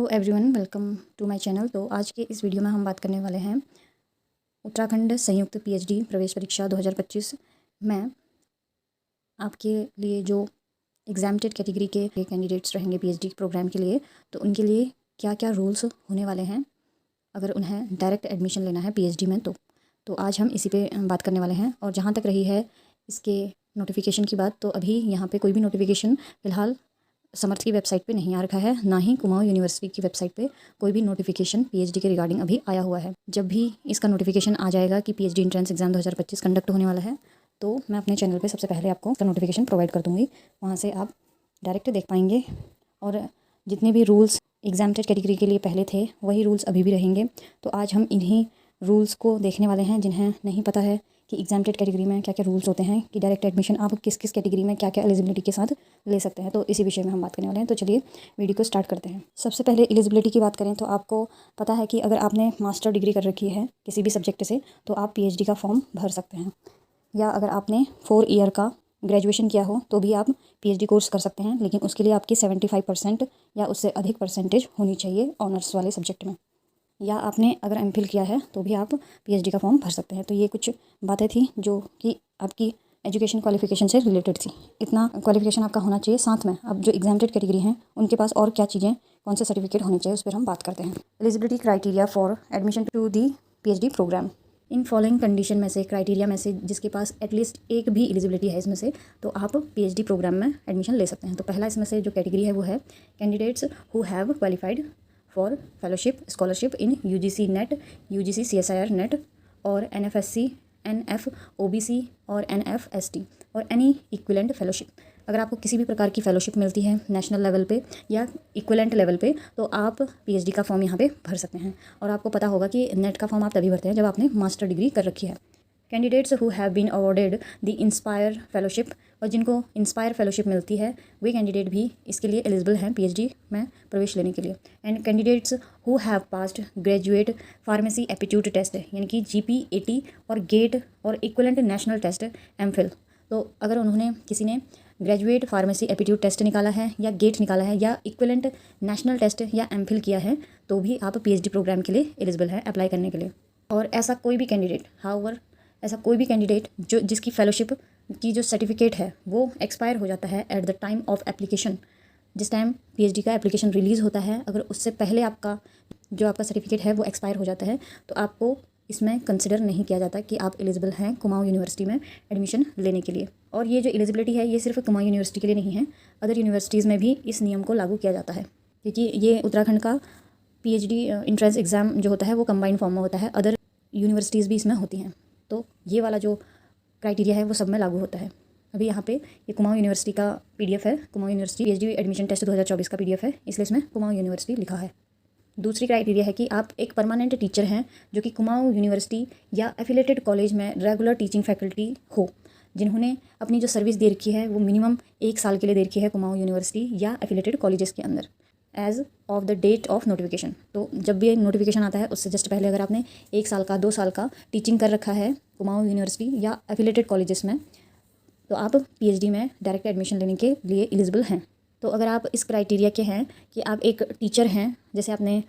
Hello everyone, welcome to my channel. तो आज के इस वीडियो में हम बात करने वाले हैं उत्तराखंड संयुक्त पीएचडी प्रवेश परीक्षा 2025 में आपके लिए जो एग्जामिटेड कैटेगरी के कैंडिडेट्स रहेंगे पीएचडी प्रोग्राम के लिए, तो उनके लिए क्या क्या रूल्स होने वाले हैं अगर उन्हें डायरेक्ट एडमिशन लेना है पीएचडी में। तो आज हम इसी पे बात करने वाले हैं। और जहाँ तक रही है इसके नोटिफिकेशन की बात, तो अभी यहाँ पे कोई भी नोटिफिकेशन फ़िलहाल समर्थ की वेबसाइट पे नहीं आ रखा है, ना ही कुमाऊं यूनिवर्सिटी की वेबसाइट पे कोई भी नोटिफिकेशन पीएचडी के रिगार्डिंग अभी आया हुआ है। जब भी इसका नोटिफिकेशन आ जाएगा कि पीएचडी एंट्रेंस एग्जाम 2025 कंडक्ट होने वाला है, तो मैं अपने चैनल पे सबसे पहले आपको इसका नोटिफिकेशन प्रोवाइड कर दूँगी। वहाँ से आप डायरेक्ट देख पाएंगे और जितने भी रूल्स एग्जामिटेड कैटेगरी के लिए पहले थे वही रूल्स अभी भी रहेंगे। तो आज हम इन्हीं रूल्स को देखने वाले हैं जिन्हें नहीं पता है कि एग्जामिटेड कैटेगरी में क्या क्या रूल्स होते हैं, कि डायरेक्ट एडमिशन आप किस किस कैटेगरी में क्या क्या एलिजिबिलिटी के साथ ले सकते हैं। तो इसी विषय में हम बात करने वाले हैं। तो चलिए वीडियो को स्टार्ट करते हैं। सबसे पहले एलिजिबिलिटी की बात करें तो आपको पता है कि अगर आपने मास्टर डिग्री कर रखी है किसी भी सब्जेक्ट से, तो आप पीएचडी का फॉर्म भर सकते हैं। या अगर आपने 4 ईयर का ग्रेजुएशन किया हो तो भी आप पीएचडी कोर्स कर सकते हैं, लेकिन उसके लिए आपकी 75% या उससे अधिक परसेंटेज होनी चाहिए ऑनर्स वाले सब्जेक्ट में। या आपने अगर एमफिल किया है तो भी आप पीएचडी का फॉर्म भर सकते हैं। तो ये कुछ बातें थी जो कि आपकी एजुकेशन क्वालिफिकेशन से रिलेटेड थी। इतना क्वालिफिकेशन आपका होना चाहिए। साथ में अब जो एग्जामिटेड कैटेगरी हैं उनके पास और क्या चीज़ें, कौन से सर्टिफिकेट होने चाहिए, उस पर हम बात करते हैं। Eligibility criteria for admission to the PhD programme. इन फॉलोइंग कंडीशन में से, क्राइटेरिया में से जिसके पास एटलीस्ट एक भी एलिजिबिलिटी है इसमें से, तो आप पीएचडी प्रोग्राम में एडमिशन ले सकते हैं। तो पहला इसमें से जो कैटेगरी है वो है candidates who have qualified for fellowship scholarship in UGC NET, UGC CSIR net और एनएफएससी, एनएफओबीसी और एनएफएसटी और एनी इक्विवेलेंट फेलोशिप। अगर आपको किसी भी प्रकार की फेलोशिप मिलती है नेशनल लेवल पे या इक्विवेलेंट लेवल पे, तो आप पीएचडी का फॉर्म यहाँ पे भर सकते हैं। और आपको पता होगा कि नेट का फॉर्म आप तभी भरते हैं जब आपने मास्टर डिग्री कर रखी है। Candidates who have been awarded the inspire fellowship, और जिनको इंस्पायर फेलोशिप मिलती है वे कैंडिडेट भी इसके लिए एलिजिबल हैं पीएचडी में प्रवेश लेने के लिए। And candidates who have passed graduate pharmacy aptitude test, यानी कि जीपीएटी और गेट और इक्विवेलेंट नेशनल टेस्ट एमफिल। तो अगर उन्होंने किसी ने ग्रेजुएट फार्मेसी एप्टीट्यूड टेस्ट निकाला है या गेट निकाला है या इक्विवेलेंट नेशनल टेस्ट या एमफिल किया है, तो भी आप पीएचडी प्रोग्राम के लिए एलिजिबल है अप्लाई करने के लिए। और ऐसा कोई भी कैंडिडेट, ऐसा कोई भी कैंडिडेट जो जिसकी फेलोशिप की जो सर्टिफिकेट है वो एक्सपायर हो जाता है at the time of application, जिस टाइम पीएचडी का एप्लीकेशन रिलीज़ होता है, अगर उससे पहले आपका सर्टिफिकेट है वो एक्सपायर हो जाता है, तो आपको इसमें कंसिडर नहीं किया जाता कि आप एलिजिबल हैं कुमाऊं यूनिवर्सिटी में एडमिशन लेने के लिए। और ये जो एलिजिबिलिटी है ये सिर्फ कुमाऊं यूनिवर्सिटी के लिए नहीं है, अदर यूनिवर्सिटीज़ में भी इस नियम को लागू किया जाता है, क्योंकि ये उत्तराखंड का पीएचडी एंट्रेंस एग्ज़ाम जो होता है वो कंबाइंड फॉर्म में होता है, अदर यूनिवर्सिटीज़ भी इसमें होती हैं। तो ये वाला जो क्राइटेरिया है वो सब में लागू होता है। अभी यहाँ पे ये कुमाऊं यूनिवर्सिटी का पीडीएफ है, Kumaon university PhD admission test 2024 का पीडीएफ है, इसलिए इसमें कुमाऊं यूनिवर्सिटी लिखा है। दूसरी क्राइटेरिया है कि आप एक परमानेंट टीचर हैं जो कि कुमाऊं यूनिवर्सिटी या एफिलेटेड कॉलेज में रेगुलर टीचिंग फैकल्टी हो, जिन्होंने अपनी जो सर्विस दे रखी है वो मिनिमम 1 साल के लिए दे रखी है कुमाऊं यूनिवर्सिटी या एफिलेटेड कॉलेजेस के अंदर as of the date of notification. तो जब भी नोटिफिकेशन आता है उससे जस्ट पहले अगर आपने 1 साल का 2 साल का टीचिंग कर रखा है कुमाऊं यूनिवर्सिटी या एफिलेटेड कॉलेजेस में, तो आप पीएचडी में डायरेक्ट एडमिशन लेने के लिए एलिजिबल हैं। तो अगर आप इस क्राइटेरिया के हैं कि आप एक टीचर हैं, जैसे आपने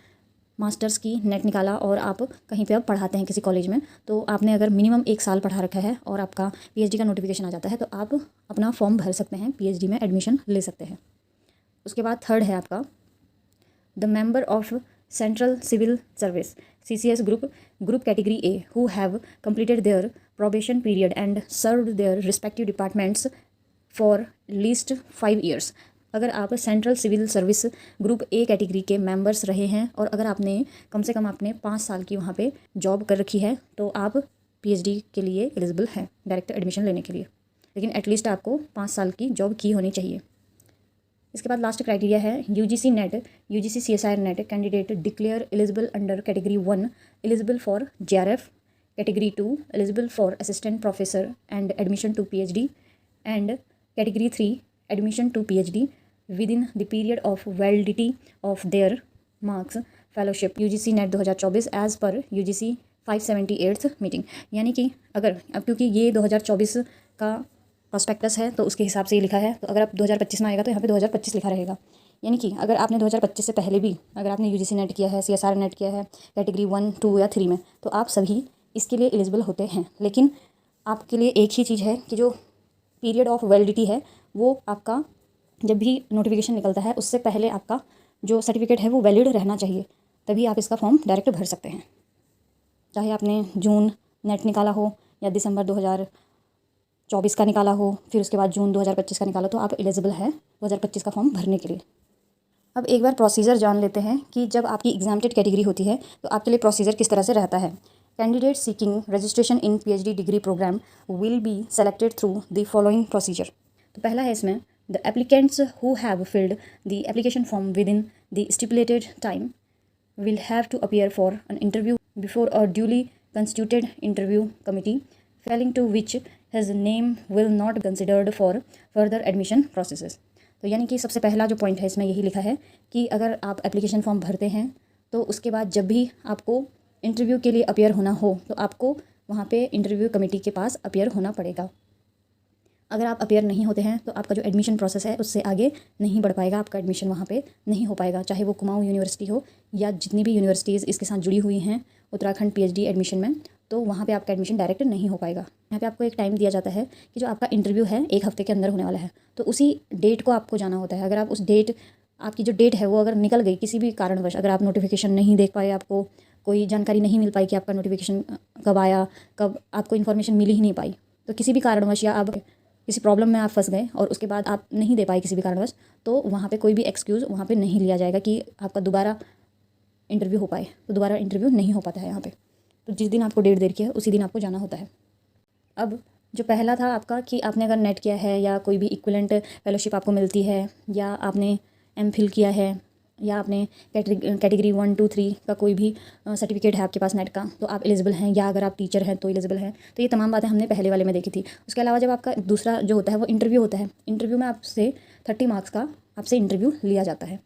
मास्टर्स की नेट निकाला और आप कहीं पे अब पढ़ाते हैं किसी कॉलेज में, तो आपने अगर मिनिमम 1 साल पढ़ा रखा है और आपका पीएचडी का नोटिफिकेशन आ जाता है, तो आप अपना फॉर्म भर सकते हैं, पीएचडी में एडमिशन ले सकते हैं। उसके बाद थर्ड है आपका the member of central civil service CCS group category A who have completed their probation period and served their respective departments for least 5 years। अगर आप central civil service group A category के members रहे हैं और अगर आपने कम से कम आपने 5 साल की वहाँ पे जॉब कर रखी है, तो आप पीएचडी के लिए एलिजिबल हैं डायरेक्ट एडमिशन लेने के लिए, लेकिन एटलीस्ट आपको 5 साल की जॉब की होनी चाहिए। इसके बाद लास्ट क्राइटेरिया है UGC NET, UGC CSIR NET candidate declare eligible under category 1 eligible for JRF, category 2 eligible for assistant professor and admission to PhD and category 3 admission to PhD within the period of validity of their marks fellowship UGC NET 2024 as per UGC 578th meeting. यानी कि अगर अब क्योंकि ये 2024 का prospectus है तो उसके हिसाब से ये लिखा है, तो अगर आप 2025 में आएगा तो यहाँ पे 2025 लिखा रहेगा। यानी कि अगर आपने 2025 से पहले भी अगर आपने यूजीसी नेट किया है, सीएसआर नेट किया है कैटेगरी 1, 2 या 3 में, तो आप सभी इसके लिए एलिजिबल होते हैं। लेकिन आपके लिए एक ही चीज़ है कि जो पीरियड ऑफ वैलिडिटी है वो आपका जब भी नोटिफिकेशन निकलता है उससे पहले आपका जो सर्टिफिकेट है वो वैलिड रहना चाहिए, तभी आप इसका फॉर्म डायरेक्ट भर सकते हैं। चाहे आपने जून नेट निकाला हो या दिसंबर 2024 का निकाला हो, फिर उसके बाद जून 2025 का निकाला, तो आप एलिजिबल है 2025 का फॉर्म भरने के लिए। अब एक बार प्रोसीजर जान लेते हैं कि जब आपकी एग्जाम्प्टेड कैटेगरी होती है तो आपके लिए प्रोसीजर किस तरह से रहता है। Candidate seeking registration in PhD degree programme will be selected through the following procedure. तो पहला है इसमें, the applicants who have filled the application form within the stipulated time will have to appear for an interview before a duly constituted interview committee, failing to which his name will not be considered for further admission processes। तो यानी कि सबसे पहला जो point है इसमें यही लिखा है कि अगर आप एप्लीकेशन फॉर्म भरते हैं तो उसके बाद जब भी आपको इंटरव्यू के लिए अपीयर होना हो तो आपको वहाँ पे इंटरव्यू कमेटी के पास अपीयर होना पड़ेगा। अगर आप अपीयर नहीं होते हैं तो आपका जो एडमिशन प्रोसेस है उससे आगे नहीं बढ़ पाएगा, आपका एडमिशन वहाँ पे नहीं हो पाएगा, चाहे वो कुमाऊं यूनिवर्सिटी हो या जितनी भी यूनिवर्सिटीज़ इसके साथ जुड़ी हुई हैं उत्तराखंड पीएचडी एडमिशन में, तो वहाँ पे आपका एडमिशन डायरेक्ट नहीं हो पाएगा। यहाँ पे आपको एक टाइम दिया जाता है कि जो आपका इंटरव्यू है 1 हफ्ते के अंदर होने वाला है, तो उसी डेट को आपको जाना होता है। अगर आप उस डेट, आपकी जो डेट है वो अगर निकल गई किसी भी कारणवश, अगर आप नोटिफिकेशन नहीं देख पाए, आपको कोई जानकारी नहीं मिल पाई कि आपका नोटिफिकेशन कब आया, कब आपको इन्फॉर्मेशन मिल ही नहीं पाई, तो किसी भी कारणवश या आप किसी प्रॉब्लम में आप फंस गए और उसके बाद आप नहीं दे पाए किसी भी कारणवश, तो वहाँ पे कोई भी एक्सक्यूज़ वहाँ पे नहीं लिया जाएगा कि आपका दोबारा इंटरव्यू हो पाए। तो दोबारा इंटरव्यू नहीं हो पाता है यहाँ पे, तो जिस दिन आपको डेट दे रखी है उसी दिन आपको जाना होता है। अब जो पहला था आपका कि आपने अगर नेट किया है या कोई भी इक्विवेलेंट फेलोशिप आपको मिलती है, या आपने एमफिल किया है, या आपने कैटेगरी 1, 2, 3 का कोई भी सर्टिफिकेट है आपके पास नेट का, तो आप एलिजिबल हैं, या अगर आप टीचर हैं तो एलिजिबल हैं। तो ये तमाम बातें हमने पहले वाले में देखी थी। उसके अलावा जब आपका दूसरा जो होता है वो इंटरव्यू होता है, इंटरव्यू में आपसे 30 मार्क्स का आपसे इंटरव्यू लिया जाता है,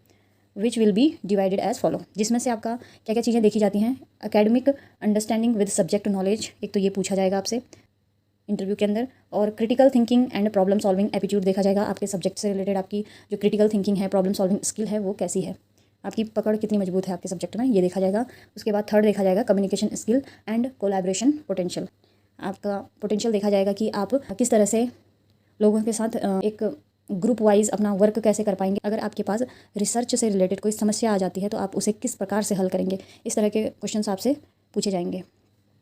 which will be divided as follow, जिसमें से आपका क्या क्या चीज़ें देखी जाती हैं। Academic understanding with subject knowledge, एक तो ये पूछा जाएगा आपसे इंटरव्यू के अंदर, और critical thinking and problem solving aptitude देखा जाएगा। आपके सब्जेक्ट से रिलेटेड आपकी जो क्रिटिकल थिंकिंग है, प्रॉब्लम सॉल्विंग स्किल है, वो कैसी है, आपकी पकड़ कितनी मजबूत है आपके सब्जेक्ट में, ये देखा जाएगा। उसके बाद थर्ड देखा जाएगा communication skill and collaboration potential. आपका पोटेंशियल देखा जाएगा कि आप किस तरह से लोगों के साथ एक ग्रुप वाइज अपना वर्क कैसे कर पाएंगे। अगर आपके पास रिसर्च से रिलेटेड कोई समस्या आ जाती है तो आप उसे किस प्रकार से हल करेंगे, इस तरह के क्वेश्चंस आपसे पूछे जाएंगे।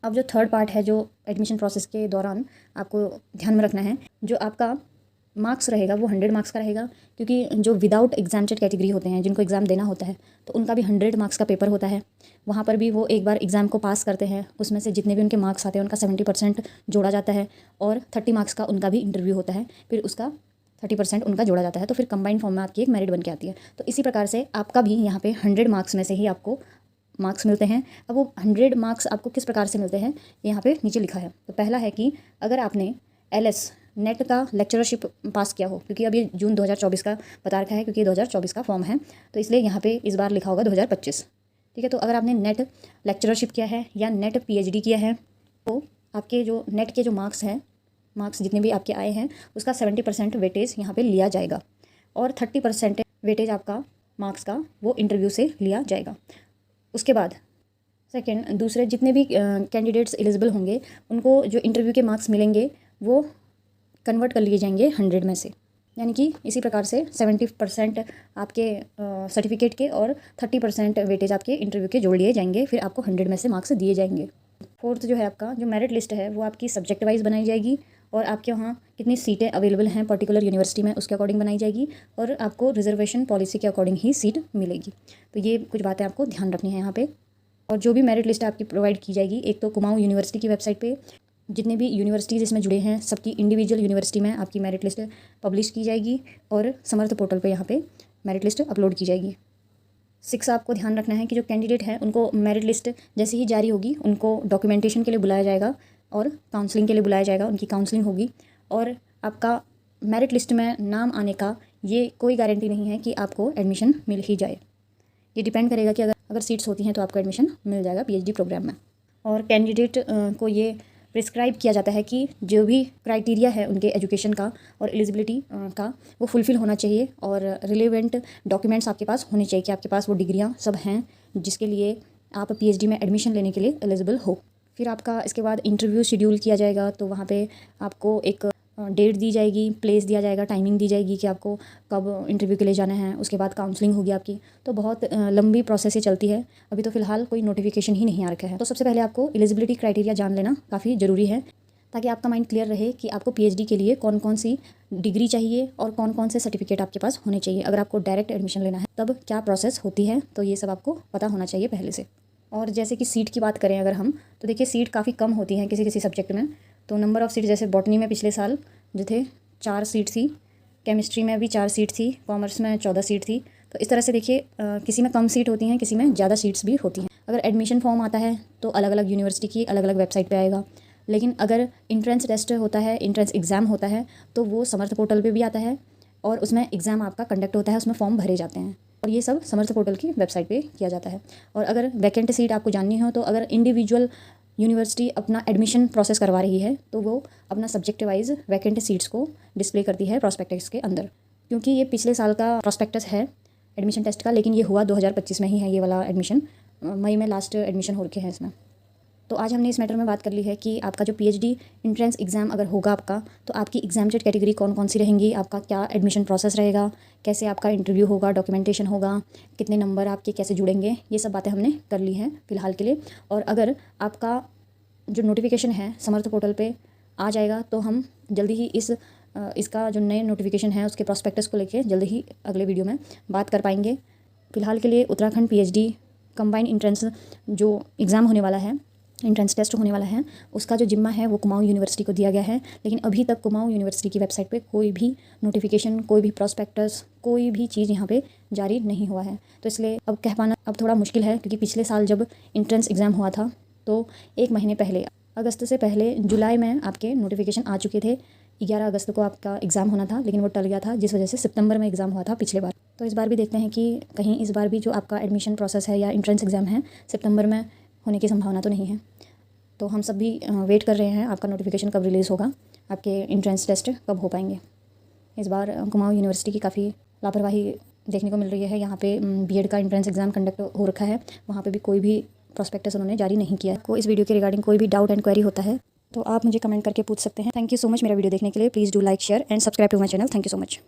अब जो थर्ड पार्ट है, जो एडमिशन प्रोसेस के दौरान आपको ध्यान में रखना है, जो आपका मार्क्स रहेगा वो 100 मार्क्स का रहेगा, क्योंकि जो विदाउट एग्जाम्प्टेड कैटेगरी होते हैं जिनको एग्ज़ाम देना होता है तो उनका भी 100 मार्क्स का पेपर होता है। वहाँ पर भी वो एक बार एग्ज़ाम को पास करते हैं, उसमें से जितने भी उनके मार्क्स आते हैं उनका 70% जोड़ा जाता है, और 30 मार्क्स का उनका भी इंटरव्यू होता है, फिर उसका 30% उनका जोड़ा जाता है, तो फिर कंबाइंड फॉर्म में आपकी एक मेरिट बन के आती है। तो इसी प्रकार से आपका भी यहाँ पे 100 मार्क्स में से ही आपको मार्क्स मिलते हैं। अब वो 100 मार्क्स आपको किस प्रकार से मिलते हैं यहाँ पे नीचे लिखा है। तो पहला है कि अगर आपने LS नेट का लेक्चरशिप पास किया हो, क्योंकि अब ये जून 2024 का बता रखा है, क्योंकि 2024 का फॉर्म है, तो इसलिए यहाँ पे इस बार लिखा होगा 2025, ठीक है। तो अगर आपने नेट लेक्चरशिप किया है या नेट PhD किया है, तो आपके जो नेट के जो मार्क्स हैं, मार्क्स जितने भी आपके आए हैं उसका 70% वेटेज यहाँ पे लिया जाएगा, और 30% वेटेज आपका मार्क्स का वो इंटरव्यू से लिया जाएगा। उसके बाद सेकेंड, दूसरे जितने भी कैंडिडेट्स एलिजिबल होंगे उनको जो इंटरव्यू के मार्क्स मिलेंगे वो कन्वर्ट कर लिए जाएंगे 100 में से, यानी कि इसी प्रकार से 70% आपके सर्टिफिकेट के और 30% वेटेज आपके इंटरव्यू के जोड़ लिए जाएंगे, फिर आपको 100 में से मार्क्स दिए जाएंगे। फोर्थ जो है आपका जो मेरिट लिस्ट है वो आपकी सब्जेक्ट वाइज बनाई जाएगी, और आपके वहाँ कितनी सीटें अवेलेबल हैं पर्टिकुलर यूनिवर्सिटी में उसके अकॉर्डिंग बनाई जाएगी, और आपको रिजर्वेशन पॉलिसी के अकॉर्डिंग ही सीट मिलेगी। तो ये कुछ बातें आपको ध्यान रखनी है यहाँ पे। और जो भी मेरिट लिस्ट आपकी प्रोवाइड की जाएगी, एक तो कुमाऊं यूनिवर्सिटी की वेबसाइट पे जितने भी यूनिवर्सिटीज़ इसमें जुड़े हैं सबकी इंडिविजुअल यूनिवर्सिटी में आपकी मेरिट लिस्ट पब्लिश की जाएगी, और समर्थ पोर्टल पे यहाँ पे मेरिट लिस्ट अपलोड की जाएगी। 6 आपको ध्यान रखना है कि जो कैंडिडेट हैं उनको मेरिट लिस्ट जैसे ही जारी होगी उनको डॉक्यूमेंटेशन के लिए बुलाया जाएगा और काउंसलिंग के लिए बुलाया जाएगा, उनकी काउंसलिंग होगी, और आपका मेरिट लिस्ट में नाम आने का ये कोई गारंटी नहीं है कि आपको एडमिशन मिल ही जाए। ये डिपेंड करेगा कि अगर सीट्स होती हैं तो आपको एडमिशन मिल जाएगा PhD प्रोग्राम में। और कैंडिडेट को ये प्रिस्क्राइब किया जाता है कि जो भी क्राइटेरिया है उनके एजुकेशन का और एलिजिबिलिटी का वो फुलफ़िल होना चाहिए और रिलेवेंट डॉक्यूमेंट्स आपके पास होने चाहिए कि आपके पास वो डिग्रियाँ सब हैं जिसके लिए आप पीएचडी में एडमिशन लेने के लिए एलिजिबल हो। फिर आपका इसके बाद इंटरव्यू शेड्यूल किया जाएगा, तो वहाँ पे आपको एक डेट दी जाएगी, प्लेस दिया जाएगा, टाइमिंग दी जाएगी कि आपको कब इंटरव्यू के लिए जाना है। उसके बाद काउंसलिंग होगी आपकी। तो बहुत लंबी प्रोसेस ही चलती है। अभी तो फ़िलहाल कोई नोटिफिकेशन ही नहीं आ रखा है। तो सबसे पहले आपको एलिजिबिलिटी क्राइटेरिया जान लेना काफ़ी ज़रूरी है, ताकि आपका माइंड क्लियर रहे कि आपको पीएचडी के लिए कौन कौन सी डिग्री चाहिए और कौन कौन से सर्टिफिकेट आपके पास होने चाहिए। अगर आपको डायरेक्ट एडमिशन लेना है तब क्या प्रोसेस होती है, तो ये सब आपको पता होना चाहिए पहले से। और जैसे कि सीट की बात करें अगर हम, तो देखिए सीट काफ़ी कम होती हैं किसी किसी सब्जेक्ट में। तो नंबर ऑफ़ सीट जैसे बॉटनी में पिछले साल जो थे 4 सीट थी, केमिस्ट्री में भी 4 सीट थी, कॉमर्स में 14 सीट थी। तो इस तरह से देखिए किसी में कम सीट होती हैं, किसी में ज़्यादा सीट्स भी होती हैं। अगर एडमिशन फॉर्म आता है तो अलग अलग यूनिवर्सिटी की अलग अलग वेबसाइट पे आएगा, लेकिन अगर इंट्रेंस टेस्ट होता है, इंट्रेंस एग्ज़ाम होता है, तो वो समर्थ पोर्टल पे भी आता है और उसमें एग्ज़ाम आपका कंडक्ट होता है, उसमें फॉर्म भरे जाते हैं और ये सब समर्थ पोर्टल की वेबसाइट पे किया जाता है। और अगर वैकेंट सीट आपको जाननी हो, तो अगर इंडिविजुअल यूनिवर्सिटी अपना एडमिशन प्रोसेस करवा रही है तो वो अपना सब्जेक्ट वाइज वैकेंट सीट्स को डिस्प्ले करती है प्रॉस्पेक्टस के अंदर। क्योंकि ये पिछले साल का प्रॉस्पेक्टस है एडमिशन टेस्ट का, लेकिन ये हुआ 2025 में ही है ये वाला एडमिशन। मई में लास्ट एडमिशन हो रखे हैं इसमें। तो आज हमने इस मैटर में बात कर ली है कि आपका जो पीएचडी एंट्रेंस एग्ज़ाम अगर होगा आपका, तो आपकी एग्जामिनेड कैटेगरी कौन कौन सी रहेंगी, आपका क्या एडमिशन प्रोसेस रहेगा, कैसे आपका इंटरव्यू होगा, डॉक्यूमेंटेशन होगा, कितने नंबर आपके कैसे जुड़ेंगे, ये सब बातें हमने कर ली हैं फ़िलहाल के लिए। और अगर आपका जो नोटिफिकेशन है समर्थ पोर्टल पे आ जाएगा तो हम जल्दी ही इसका जो नए नोटिफिकेशन है उसके प्रॉस्पेक्टस को लेके जल्दी ही अगले वीडियो में बात कर पाएंगे। फ़िलहाल के लिए उत्तराखंड पीएचडी कंबाइंड इंट्रेंस जो एग्ज़ाम होने वाला है, इंट्रेंस टेस्ट होने वाला है, उसका जो जिम्मा है वो कुमाऊं यूनिवर्सिटी को दिया गया है। लेकिन अभी तक कुमाऊं यूनिवर्सिटी की वेबसाइट पे कोई भी नोटिफिकेशन, कोई भी प्रॉस्पेक्टस, कोई भी चीज़ यहाँ पे जारी नहीं हुआ है। तो इसलिए अब कह पाना अब थोड़ा मुश्किल है, क्योंकि पिछले साल जब इंट्रेंस एग्ज़ाम हुआ था तो 1 महीने पहले, अगस्त से पहले जुलाई में आपके नोटिफिकेशन आ चुके थे। 11 अगस्त को आपका एग्ज़ाम होना था, लेकिन वो टल गया था, जिस वजह से सितंबर में एग्ज़ाम हुआ था पिछले बार। तो इस बार भी देखते हैं कि कहीं इस बार भी जो आपका एडमिशन प्रोसेस है या इंट्रेंस एग्ज़ाम है सितंबर में होने की संभावना तो नहीं है। तो हम सब भी वेट कर रहे हैं आपका नोटिफिकेशन कब रिलीज़ होगा, आपके इंट्रेंस टेस्ट कब हो पाएंगे। इस बार कुमाऊं यूनिवर्सिटी की काफ़ी लापरवाही देखने को मिल रही है। यहाँ पे बीएड का इंट्रेंस एग्ज़ाम कंडक्ट हो रखा है, वहाँ पे भी कोई भी प्रॉस्पेक्टस उन्होंने जारी नहीं किया है। कोई इस वीडियो के रिगार्डिंग कोई भी डाउट एंड क्वेरी होता है तो आप मुझे कमेंट करके पूछ सकते हैं। थैंक यू सो मच मेरा वीडियो देखने के लिए। Please do like, share and subscribe to my channel. Thank you so much.